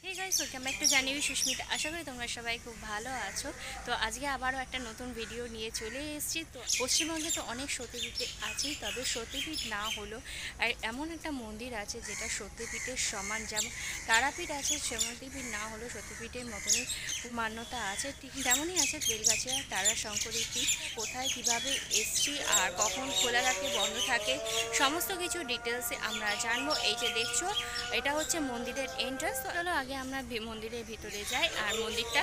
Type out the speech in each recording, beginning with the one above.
Hey guys welcome back to জানিবি সুস্মিতা। আশা করি তোমরা সবাই খুব ভালো আছো। তো আজকে আবারও একটা নতুন ভিডিও নিয়ে চলে এসেছি। তো পশ্চিমবঙ্গে তো অনেক সতীপীঠ আছেই, তবে সতীপীঠ না হলো আর এমন একটা মন্দির আছে যেটা সতীপীঠের সমান, যেমন তারাপীঠ আছে সতীপীঠ না হলো সতীপীঠের মতনই মান্যতা আছে, ঠিক তেমনই আছে বেলগাছিয়া তারা শঙ্করী পীঠ। কোথায় কীভাবে এসছি আর কখন খোলা থাকে বন্ধ থাকে সমস্ত কিছু ডিটেলসে আমরা জানবো। এই যে দেখছো এটা হচ্ছে মন্দিরের এন্ট্রান্স। চলো আগে আমরা মন্দিরের ভিতরে যাই আর মন্দিরটা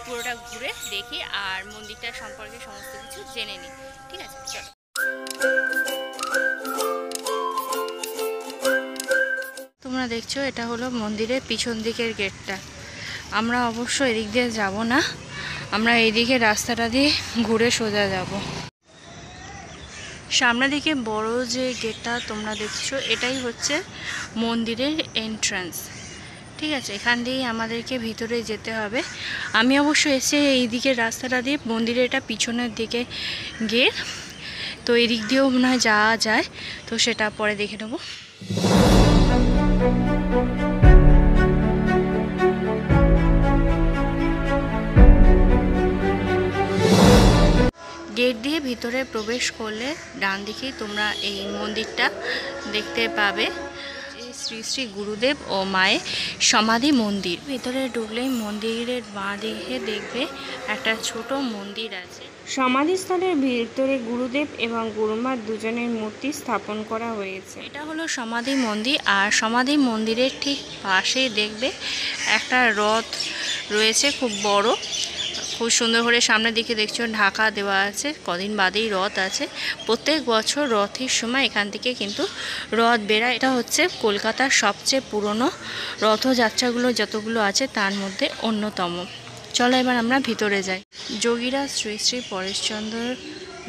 পুরোটা ঘুরে দেখি আর মন্দিরটা সম্পর্কে সমস্ত কিছু জেনে নিই। ঠিক আছে, চলো। তোমরা দেখছো এটা হলো মন্দিরের পিছন দিকের গেটটা। আমরা অবশ্য এদিক দিয়ে যাব না, আমরা এইদিকে রাস্তাটা দিয়ে ঘুরে সোজা যাব। সামনের দিকে বড় যে গেটটা তোমরা দেখছো এটাই হচ্ছে মন্দিরের এন্ট্রান্স। ঠিক আছে, এখান দিয়েই আমাদেরকে ভিতরে যেতে হবে। আমি অবশ্য এসে এই দিকের রাস্তাটা দিয়ে মন্দিরের এটা পিছনের দিকে গেট, তো এই দিক দিয়েও মনে হয় যাওয়া যায়, তো সেটা পরে দেখে নেব। গেট দিয়ে ভিতরে প্রবেশ করলে ডান দিকে তোমরা এই মন্দিরটা দেখতে পাবে, শ্রী শ্রী গুরুদেব ও মায়ের সমাধি মন্দির। ভিতরে ঢুকলেই মন্দিরের বাঁ দিকে দেখবে একটা ছোট মন্দির আছে। সমাধিস্থলের ভিতরে গুরুদেব এবং গুরুমার দুজনের মূর্তি স্থাপন করা হয়েছে। এটা হলো সমাধি মন্দির, আর সমাধি মন্দিরের ঠিক পাশে দেখবে একটা রথ রয়েছে খুব বড়, খুব সুন্দর করে সামনের দিকে দেখছো ঢাকা দেওয়া আছে। কদিন বাদেই রথ আছে, প্রত্যেক বছর রথের সময় এখান থেকে কিন্তু রথ বেরায়। এটা হচ্ছে কলকাতার সবচেয়ে পুরনো রথযাত্রাগুলো যতগুলো আছে তার মধ্যে অন্যতম। চলো এবার আমরা ভিতরে যাই। যোগীরাজ শ্রী শ্রী পরেশচন্দ্র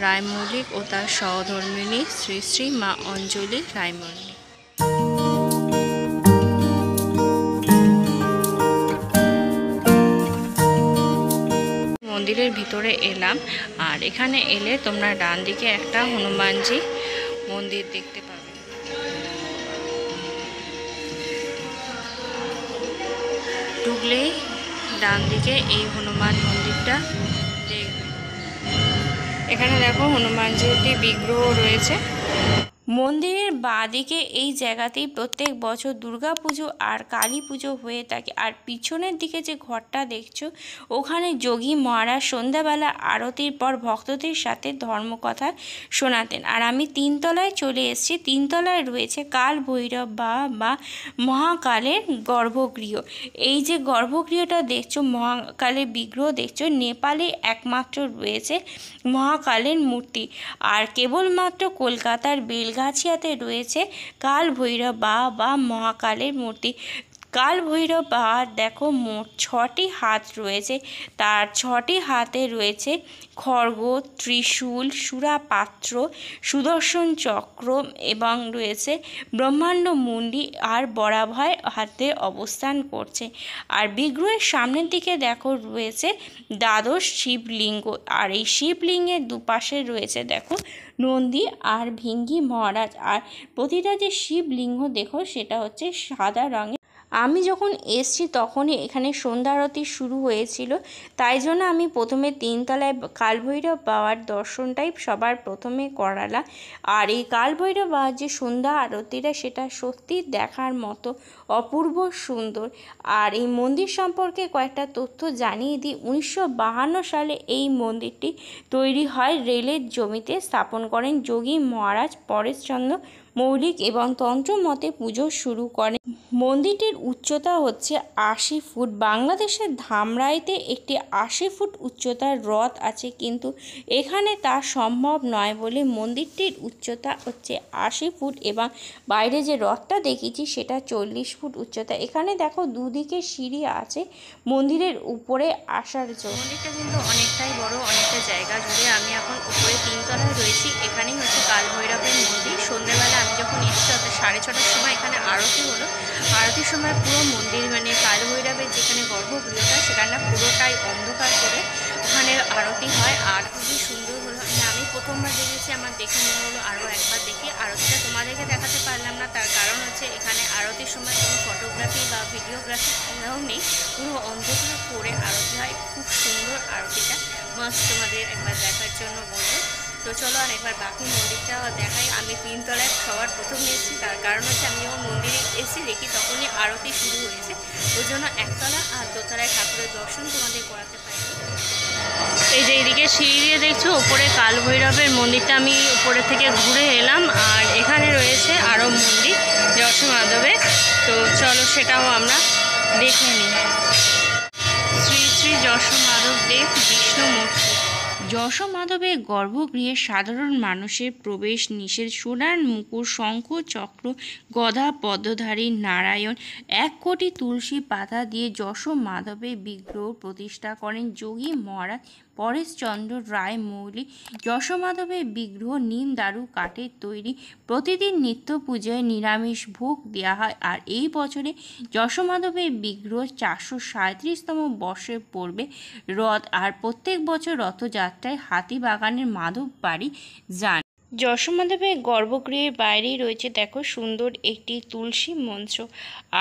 রায় মল্লিক ও তার সহধর্মিণী শ্রী শ্রী মা অঞ্জলি রায় মল্লিক। মন্দিরের ভিতরে এলাম, আর এখানে এলে তোমরা ডান দিকে একটা হনুমানজি মন্দির দেখতে পাবে। ঢুকলেই ডান দিকে এই হনুমান মন্দিরটা দেখবে। এখানে দেখো হনুমানজিটি বিগ্রহ রয়েছে। মন্দিরের বাঁদিকে এই জায়গাতেই প্রত্যেক বছর দুর্গা পুজো আর কালী পুজো হয়ে থাকে। আর পিছনের দিকে যে ঘরটা দেখছো ওখানে যোগী মহারাজ সন্ধ্যাবেলা আরতির পর ভক্তদের সাথে ধর্মকথা শোনাতেন। আর আমি তিনতলায় চলে এসেছি। তিনতলায় রয়েছে কাল ভৈরব বা মহাকালের গর্ভগৃহ। এই যে গর্ভগৃহটা দেখছো, মহাকালের বিগ্রহ দেখছো, নেপালে একমাত্র রয়েছে মহাকালের মূর্তি। আর কেবলমাত্র কলকাতার বেলগাছিয়াতে রয়েছে কাল ভৈরব বা মহাকালের মূর্তি। কাল ভৈরব বাবার দেখো মোট 6টি হাত রয়েছে, তার 6টি হাতে রয়েছে খড়গ, ত্রিশূল, সুরাপাত্র, সুদর্শন চক্র এবং রয়েছে ব্রহ্মাণ্ড মুন্ডি আর বরাভয় হাতে অবস্থান করছে। আর বিগ্রহের সামনের দিকে দেখো রয়েছে দ্বাদশ শিবলিঙ্গ, আর এই শিবলিঙ্গের দুপাশে রয়েছে দেখো নন্দী আর ভিঙ্গি মহারাজ। আর প্রতিটা যে শিবলিঙ্গ দেখো সেটা হচ্ছে সাদা রঙের। আমি যখন এসছি তখনই এখানে সন্ধ্যা আরতি শুরু হয়েছিল, তাই জন্য আমি প্রথমে তিনতলায় কালভৈরব বাবার দর্শনটাই সবার প্রথমে করালাম। আর এই কালভৈরব বাবার যে সন্ধ্যা আরতিটা সেটা সত্যি দেখার মতো অপূর্ব সুন্দর। আর এই মন্দির সম্পর্কে কয়েকটা তথ্য জানিয়ে দিই। 1952 সালে এই মন্দিরটি তৈরি হয়। রেলের জমিতে স্থাপন করেন যোগী মহারাজ পরেশচন্দ্র মৌলিক এবং তন্ত্র মতে পুজো শুরু করেন। মন্দিরটির উচ্চতা হচ্ছে 80 ফুট। বাংলাদেশের ধামরাইতে একটি 80 ফুট উচ্চতার হ্রদ আছে, কিন্তু এখানে তা সম্ভব নয় বলে মন্দিরটির উচ্চতা হচ্ছে 80 ফুট এবং বাইরে যে হ্রদটা দেখেছি সেটা 40 ফুট উচ্চতা। এখানে দেখো দুদিকে সিঁড়ি আছে মন্দিরের উপরে আসার জন্য। মন্দিরটা কিন্তু অনেকটাই বড়, অনেকটা জায়গা জুড়ে। আমি এখন উপরে তিনতলায় রয়েছি। এখানেই হচ্ছে কাল ভৈরবের মন্দির। সন্ধ্যেবেলা আমি যখন এসেছি অর্থাৎ 6:30টার সময় এখানে আরতি হলো। আরতির সময় পুরো মন্দির মানে কাল ভৈরবের যেখানে গর্ভগৃহটা সেখানটা পুরোটাই অন্ধকার করে ওখানে আরতি হয় আর খুবই সুন্দর হলো। আমি প্রথমবার দেখেছি, আমার দেখে মনে হলো আরও একবার দেখি। আরতিটা তোমাদেরকে দেখাতে পারলাম না, তার কারণ হচ্ছে এখানে আরতির সময় কোনো ফটোগ্রাফি বা ভিডিওগ্রাফি কোথাও নেই, পুরো অন্ধকার করে আরতি হয়। খুব সুন্দর আরতিটা, মাস্ট তোমাদের একবার দেখার জন্য বলবো। তো চলো আর একবার বাকি মন্দিরটা দেখাই। আমি 3 তলায় সবার প্রথম এসেছি, তার কারণ হচ্ছে আমি যখন মন্দিরে এসে দেখি তখনই আরতি শুরু হয়েছে, ওই জন্য 1 তলা আর 2 তলায় ঠাকুরের দর্শন তোমাদের করাতে পারিনি। এই যে এইদিকে সিঁড়ি দিয়ে দেখছো ওপরে কাল ভৈরবের মন্দিরটা আমি উপরে থেকে ঘুরে এলাম, আর এখানে রয়েছে আরও মন্দির যশো মাধবের। তো চলো সেটাও আমরা দেখে নিই। শ্রী শ্রী যশো মাধব দেব বিষ্ণু মূর্তি। যশো মাধবের গর্ভগৃহে সাধারণ মানুষের প্রবেশ নিষেধ। সোনার মুকুট, শঙ্খ, চক্র, গদা, পদ্মধারী নারায়ণ 1 কোটি তুলসী পাতা দিয়ে যশো মাধবের বিগ্রহ প্রতিষ্ঠা করেন যোগী মহারাজ পরেশচন্দ্র রায় মৌলি। যশো মাধবের বিগ্রহ নিম দারু কাঠের তৈরি। প্রতিদিন নিত্য পূজায় নিরামিষ ভোগ দেওয়া হয়। আর এই বছরে যশো মাধবের বিগ্রহ 437তম বর্ষে পড়বে রথ। আর প্রত্যেক বছর রথযাত্রায় হাতিবাগানের মাধব বাড়ি যান। যশো মাধবের গর্ভগৃহের বাইরেই রয়েছে দেখো সুন্দর একটি তুলসী মঞ্চ।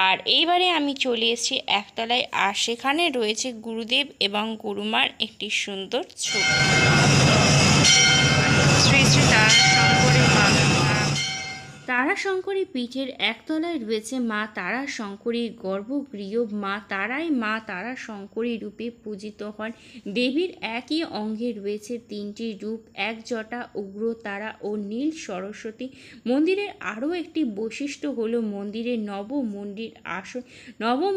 আর এইবারে আমি চলে এসেছি 1 তলায়, আর সেখানে রয়েছে গুরুদেব এবং গুরুমার একটি সুন্দর ছবি। শ্রী শ্রী তারাশঙ্করী মা। তারাশঙ্করী পীঠের 1 তলায় রয়েছে মা তারাশঙ্করীর গর্ভগৃহ। মা তারাই মা তারাশঙ্করী রূপে পূজিত হন। দেবীর একই অঙ্গে রয়েছে 3টি রূপ, 1 জটা, উগ্রতারা ও নীল সরস্বতী। মন্দিরের আরও একটি বৈশিষ্ট্য হলো মন্দিরের নবম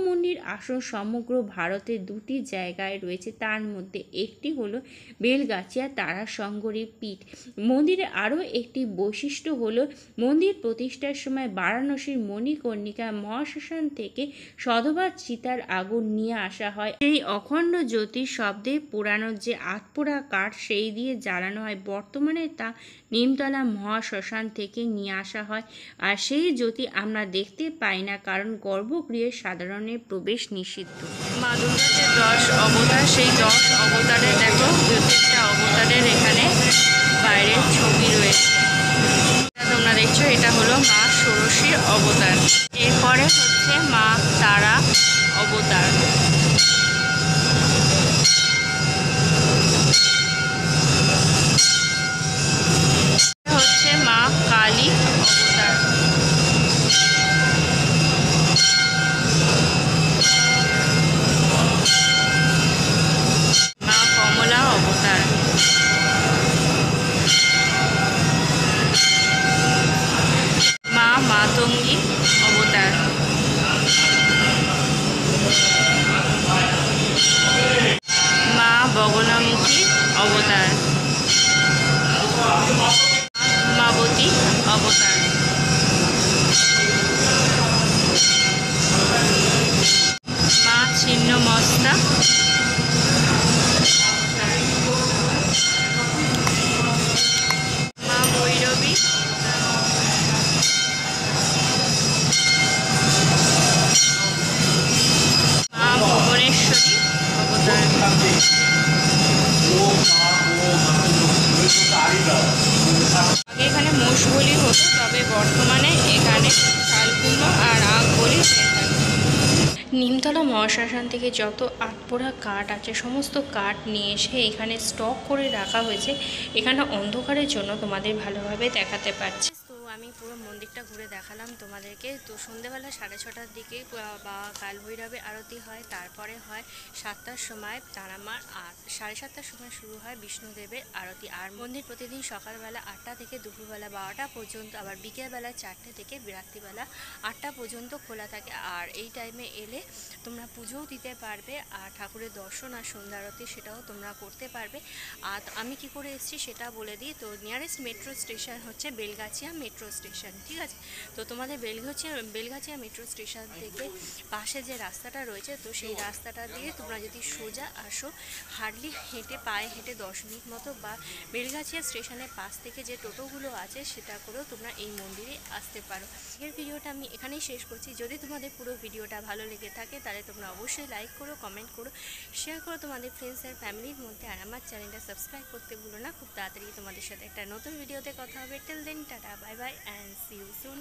মন্দির আসন সমগ্র ভারতে 2টি জায়গায় রয়েছে, তার মধ্যে একটি হলো বেলগাছিয়া তারাশঙ্করী পীঠ। মন্দিরের আরও একটি বৈশিষ্ট্য হলো মন্দির প্রতিষ্ঠার সময় বারাণসীর মণিকর্ণিকা মহাশ্মশান থেকে সধবা চিতার আগুন নিয়ে আসা হয়। সেই অখণ্ড জ্যোতি শব্দে পোড়ানো যে আটপোড়া কাঠ সেই দিয়ে জ্বালানো হয়। বর্তমানে তা নিমতলা মহাশ্মশান থেকে নিয়ে আসা হয়। আর সেই জ্যোতি আমরা দেখতে পাই না, কারণ গর্ভগৃহে সাধারণের প্রবেশ নিষিদ্ধ। মা দুর্গার যে 10 অবতার, সেই 10 অবতারের দেখো প্রত্যেকটা অবতারের এখানে বাইরের ছবি রয়েছে। তোমরা দেখছো এটা হলো মা ষোড়শীর অবতার। এরপরে হচ্ছে মা তারা অবতার। হচ্ছে মা কালী অবতার। মা কমলা অবতার। মা মাতঙ্গী অবতার। মা বগলামুখী অবতার। উমাবতী অবতার। মা ছিন্নমস্তা। মা ভৈরবী। মা ভুবনেশ্বরী অবতার। আগে এখানে মোষ বলি হতো, তবে বর্তমানে এখানে শালকুম্ভ আর আখ বলি হয়ে থাকে। নিমতলা মহাশ্মশান থেকে যত আটপোড়া কাঠ আছে সমস্ত কাঠ নিয়ে এসে এখানে স্টক করে রাখা হয়েছে। এখানে অন্ধকারের জন্য তোমাদের ভালোভাবে দেখাতে পারছি। তো আমি পুরো মন্দিরটা ঘুরে দেখালাম তোমাদেরকে। তো সন্ধ্যেবেলা 6:30টার দিকে বা কালভৈরবে আরতি হয়, তারপরে হয় 7টার সময় তারামার, আর 7:30টার সময় শুরু হয় বিষ্ণুদেবের আরতি। আর মন্দির প্রতিদিন সকালবেলা 8টা থেকে দুপুরবেলা 12টা পর্যন্ত, আবার বিকেলবেলা 4টে থেকে রাত্রিবেলা 8টা পর্যন্ত খোলা থাকে। আর এই টাইমে এলে তোমরা পুজোও দিতে পারবে, আর ঠাকুরের দর্শন আর সন্ধ্যা আরতি সেটাও তোমরা করতে পারবে। আর আমি কি করে এসেছি সেটা বলে দিই। তো নিয়ারেস্ট মেট্রো স্টেশন হচ্ছে বেলগাছিয়া মেট্রো মেট্রো স্টেশন, ঠিক আছে। তো তোমাদের বেলগাছিয়া মেট্রো স্টেশন থেকে পাশে যে রাস্তাটা রয়েছে, তো সেই রাস্তাটা দিয়ে তোমরা যদি সোজা আসো, হার্ডলি পায়ে হেঁটে 10 মিনিট মতো, বা বেলগাছিয়া স্টেশনের পাশ থেকে যে টোটোগুলো আছে সেটা করেও তোমরা এই মন্দিরে আসতে পারো। আজকের ভিডিওটা আমি এখানেই শেষ করছি। যদি তোমাদের পুরো ভিডিওটা ভালো লেগে থাকে তাহলে তোমরা অবশ্যই লাইক করো, কমেন্ট করো, শেয়ার করো তোমাদের ফ্রেন্ডস আর ফ্যামিলির মধ্যে। আর আমার চ্যানেলটা সাবস্ক্রাইব করতে ভুলো না। খুব তাড়াতাড়ি তোমাদের সাথে একটা নতুন ভিডিওতে কথা হবে। Till then tata, bye bye and see you soon.